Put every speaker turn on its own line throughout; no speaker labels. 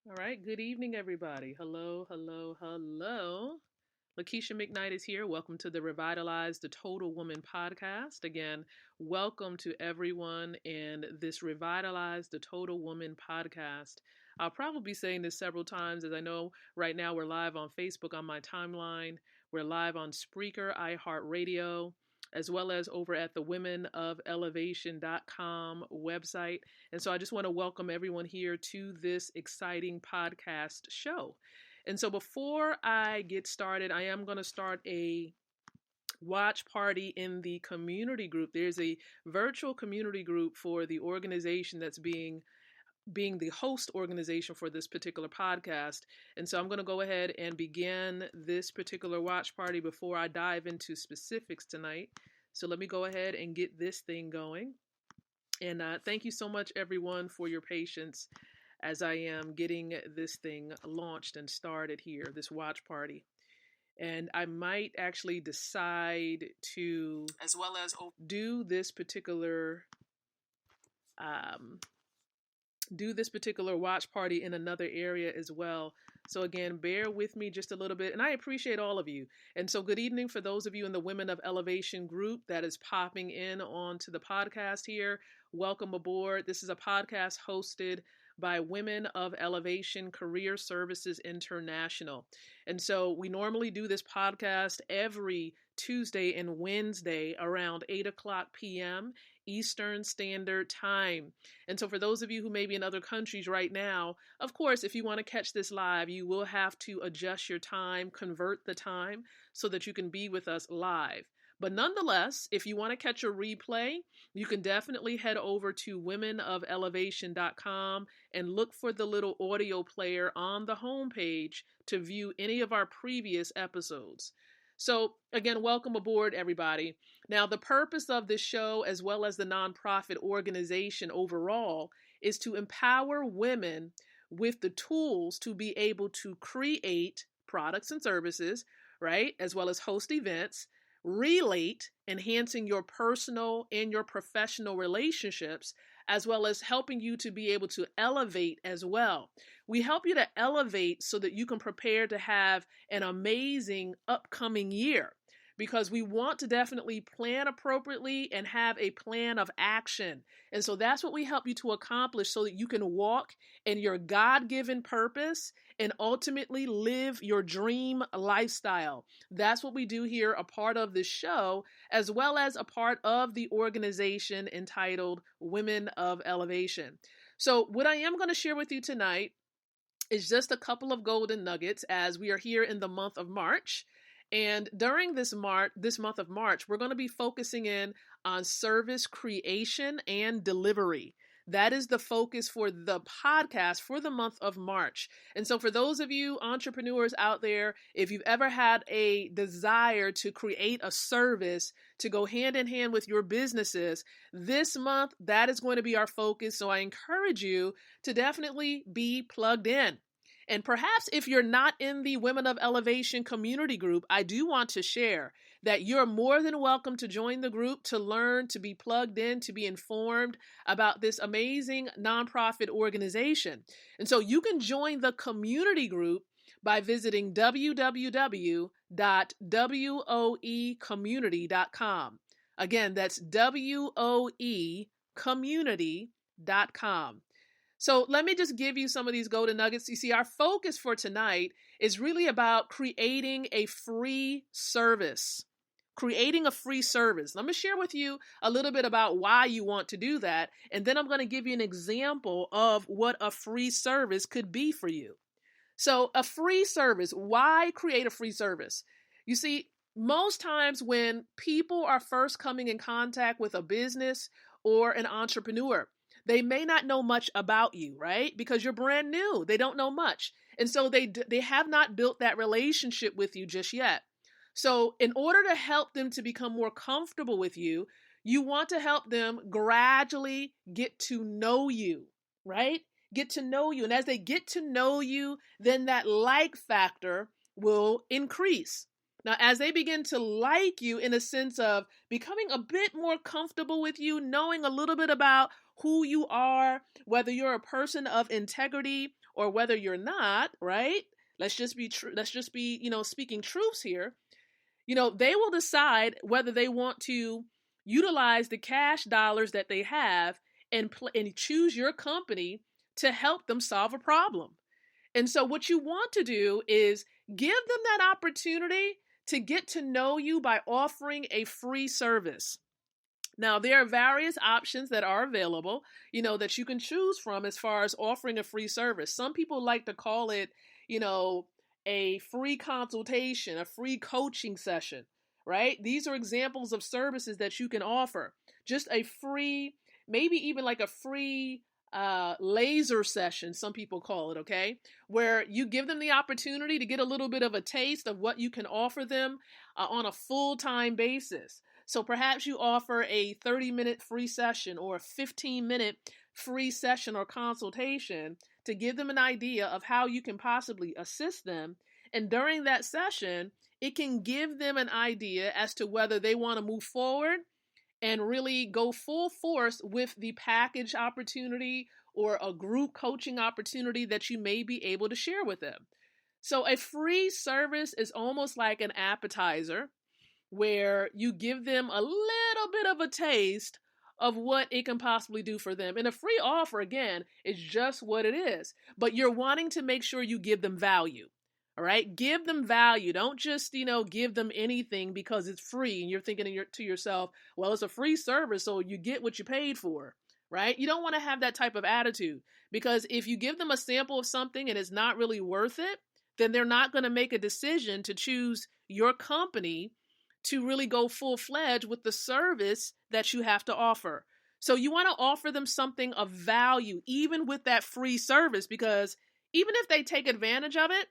All right. Good evening, everybody. Hello, hello, hello. Lakeisha McKnight is here. Welcome to the Revitalize the Total Woman podcast. Again, welcome to everyone in this Revitalize the Total Woman podcast. I'll probably be saying this several times, as I know right now we're live on Facebook on my timeline. We're live on Spreaker, iHeartRadio, as well as over at the womenofElevation.com website. And so I just want to welcome everyone here to this exciting podcast show. And so before I get started, I am going to start a watch party in the community group. There's a virtual community group for the organization that's being the host organization for this particular podcast. And so I'm going to go ahead and begin this particular watch party before I dive into specifics tonight. So let me go ahead and get this thing going. And thank you so much, everyone, for your patience as I am getting this thing launched and started here, this watch party. And I might actually decide to, as well as do this particular watch party in another area as well. So again, bear with me just a little bit, and I appreciate all of you. And so good evening for those of you in the Women of Elevation group that is popping in onto the podcast here. Welcome aboard. This is a podcast hosted by Women of Elevation Career Services International. And so we normally do this podcast every Tuesday and Wednesday around 8 o'clock p.m. Eastern Standard Time. And so for those of you who may be in other countries right now, of course, if you want to catch this live, you will have to adjust your time, convert the time so that you can be with us live. But nonetheless, if you want to catch a replay, you can definitely head over to womenofElevation.com and look for the little audio player on the homepage to view any of our previous episodes. So again, welcome aboard, everybody. Now, the purpose of this show, as well as the nonprofit organization overall, is to empower women with the tools to be able to create products and services, right? As well as host events, relate, enhancing your personal and your professional relationships, as well as helping you to be able to elevate as well. We help you to elevate so that you can prepare to have an amazing upcoming year, because we want to definitely plan appropriately and have a plan of action. And so that's what we help you to accomplish so that you can walk in your God-given purpose and ultimately live your dream lifestyle. That's what we do here, a part of this show, as well as a part of the organization entitled Women of Elevation. So what I am going to share with you tonight is just a couple of golden nuggets as we are here in the month of March. And during this month of March, we're going to be focusing in on service creation and delivery. That is the focus for the podcast for the month of March. And so for those of you entrepreneurs out there, if you've ever had a desire to create a service to go hand in hand with your businesses, this month, that is going to be our focus. So I encourage you to definitely be plugged in. And perhaps if you're not in the Women of Elevation community group, I do want to share that you're more than welcome to join the group, to learn, to be plugged in, to be informed about this amazing nonprofit organization. And so you can join the community group by visiting www.woecommunity.com. Again, that's woecommunity.com. So let me just give you some of these golden nuggets. You see, our focus for tonight is really about creating a free service. Creating a free service. Let me share with you a little bit about why you want to do that. And then I'm going to give you an example of what a free service could be for you. So a free service, why create a free service? You see, most times when people are first coming in contact with a business or an entrepreneur, they may not know much about you, right? Because you're brand new. They don't know much. And so they have not built that relationship with you just yet. So in order to help them to become more comfortable with you, you want to help them gradually get to know you, right? Get to know you. And as they get to know you, then that like factor will increase. Now, as they begin to like you in a sense of becoming a bit more comfortable with you, knowing a little bit about who you are, whether you're a person of integrity or whether you're not, right? Let's just be true. Let's just be, speaking truths here. They will decide whether they want to utilize the cash dollars that they have and choose your company to help them solve a problem. And so what you want to do is give them that opportunity to get to know you by offering a free service. Now, there are various options that are available, that you can choose from as far as offering a free service. Some people like to call it, a free consultation, a free coaching session, right? These are examples of services that you can offer. Just a free, maybe even like a free laser session, some people call it, okay? Where you give them the opportunity to get a little bit of a taste of what you can offer them on a full-time basis. So perhaps you offer a 30-minute free session or a 15-minute free session or consultation to give them an idea of how you can possibly assist them. And during that session, it can give them an idea as to whether they want to move forward and really go full force with the package opportunity or a group coaching opportunity that you may be able to share with them. So a free service is almost like an appetizer where you give them a little bit of a taste of what it can possibly do for them. And a free offer, again, is just what it is. But you're wanting to make sure you give them value. All right? Give them value. Don't just, give them anything because it's free. And you're thinking to yourself, well, it's a free service, so you get what you paid for. Right? You don't want to have that type of attitude, because if you give them a sample of something and it's not really worth it, then they're not going to make a decision to choose your company to really go full-fledged with the service that you have to offer. So you want to offer them something of value, even with that free service, because even if they take advantage of it,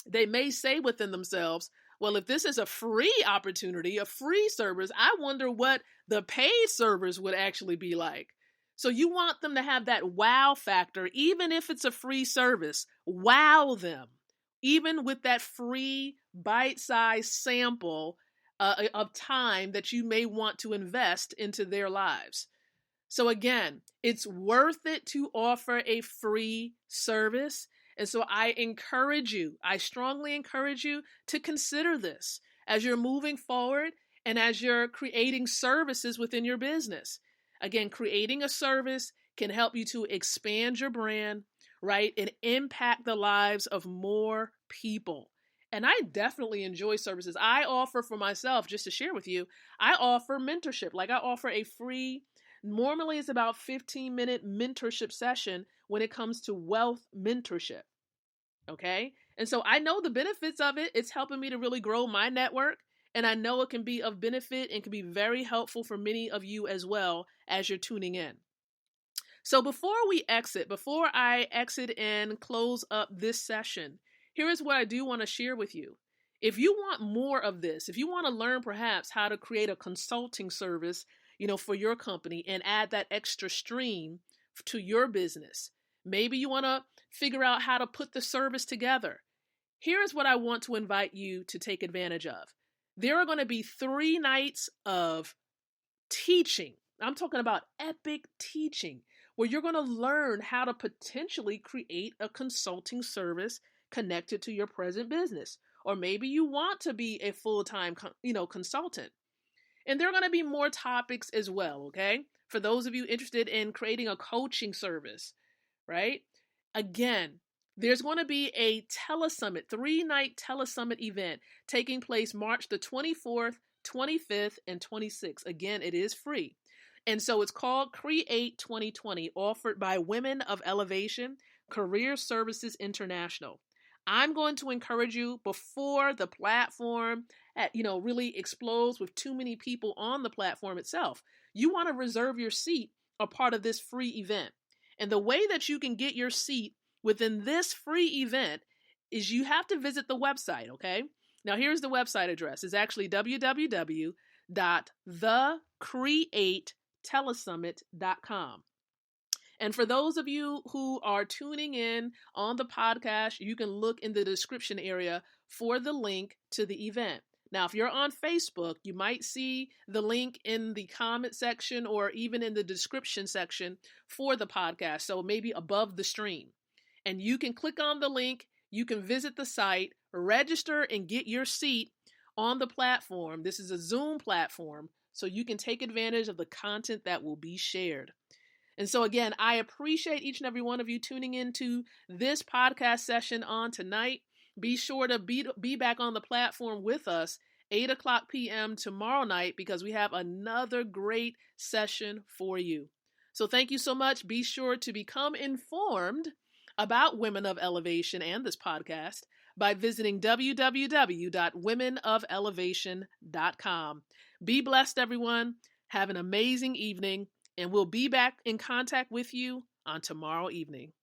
they may say within themselves, well, if this is a free opportunity, a free service, I wonder what the paid service would actually be like. So you want them to have that wow factor, even if it's a free service. Wow them, even with that free bite-sized sample of time that you may want to invest into their lives. So again, it's worth it to offer a free service. And so I strongly encourage you to consider this as you're moving forward and as you're creating services within your business. Again, creating a service can help you to expand your brand, right, and impact the lives of more people. And I definitely enjoy services. I offer for myself, just to share with you, I offer mentorship. Like I offer a free, normally it's about 15-minute mentorship session when it comes to wealth mentorship. Okay? And so I know the benefits of it. It's helping me to really grow my network. And I know it can be of benefit and can be very helpful for many of you as well as you're tuning in. So before I exit and close up this session, here is what I do want to share with you. If you want more of this, if you want to learn perhaps how to create a consulting service, for your company and add that extra stream to your business, maybe you want to figure out how to put the service together. Here is what I want to invite you to take advantage of. There are going to be 3 nights of teaching. I'm talking about epic teaching, where you're going to learn how to potentially create a consulting service connected to your present business. Or maybe you want to be a full-time, consultant. And there are going to be more topics as well, okay? For those of you interested in creating a coaching service, right? Again, there's going to be a telesummit, 3-night telesummit event taking place March the 24th, 25th, and 26th. Again, it is free. And so it's called Create 2020, offered by Women of Elevation, Career Services International. I'm going to encourage you, before the platform really explodes with too many people on the platform itself, you want to reserve your seat a part of this free event. And the way that you can get your seat within this free event is you have to visit the website, okay? Now here's the website address. It's actually www.thecreatetelesummit.com. And for those of you who are tuning in on the podcast, you can look in the description area for the link to the event. Now, if you're on Facebook, you might see the link in the comment section or even in the description section for the podcast. So maybe above the stream. And you can click on the link. You can visit the site, register, and get your seat on the platform. This is a Zoom platform, so you can take advantage of the content that will be shared. And so again, I appreciate each and every one of you tuning into this podcast session on tonight. Be sure to be back on the platform with us 8:00 p.m. tomorrow night, because we have another great session for you. So thank you so much. Be sure to become informed about Women of Elevation and this podcast by visiting www.womenofelevation.com. Be blessed, everyone. Have an amazing evening, and we'll be back in contact with you on tomorrow evening.